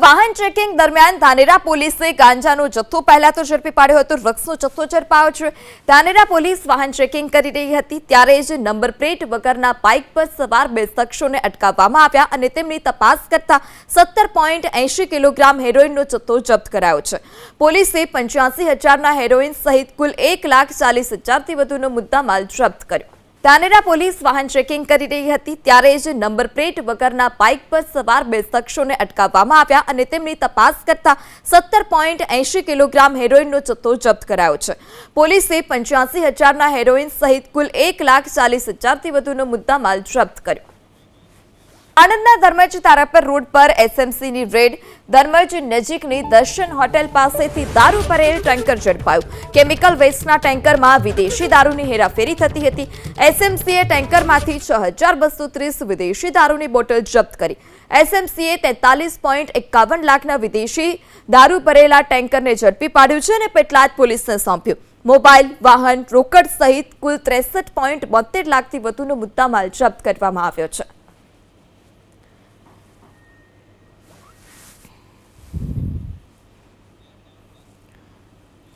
વાહન ચેકિંગ દરમિયાન ધાનેરા પોલીસે ગાંજાનો જથ્થો પહેલા તો ઝડપી પાડ્યો હતો. ડ્રગ્સનો જથ્થો ઝડપાયો છે. ધાનેરા પોલીસ વાહન ચેકિંગ કરી રહી હતી ત્યારે જ નંબર પ્લેટ વગરના બાઇક પર સવાર બે શખ્સોને અટકાવવામાં આવ્યા અને તેમની તપાસ કરતા 17.80 કિલોગ્રામ હેરોઇનનો જથ્થો જપ્ત કરાયો છે. પોલીસે 85,000ના હેરોઇન સહિત કુલ 1,40,000થી વધુનો મુદ્દામાલ જપ્ત કર્યો. ધાનેરા પોલીસ વાહન ચેકિંગ કરી રહી હતી ત્યારે જ નંબર પ્લેટ વગરના બાઇક પર સવાર બે શખ્સોને અટકાવવામાં આવ્યા અને તેમની તપાસ કરતા 17.80 કિલોગ્રામ હેરોઇનનો જથ્થો જપ્ત કરાયો છે. પોલીસે 85,000ના હેરોઇન સહિત કુલ 1,40,000થી વધુનો મુદ્દામાલ જપ્ત કર્યો. આણંદના ધર્મજ તારાપર રોડ પર એસએમસીની રેડ. ધર્મજ નજીકની દર્શન હોટેલ પાસેથી દારૂ ભરેલ ટેન્કર ઝડપાયું. કેમિકલ વેસ્ટના ટેન્કરમાં વિદેશી દારૂની હેરાફેરી થતી હતી. એસએમસીએ ટેન્કરમાંથી 6,230 વિદેશી દારૂની બોટલ જપ્ત કરી. એસએમસીએ 43.51 લાખના વિદેશી દારૂ ભરેલા ટેન્કરને ઝડપી પાડ્યું છે અને પેટલાદ પોલીસને સોંપ્યું. મોબાઈલ, વાહન, રોકડ સહિત કુલ 63.72 લાખથી વધુનો મુદ્દામાલ જપ્ત કરવામાં આવ્યો છે.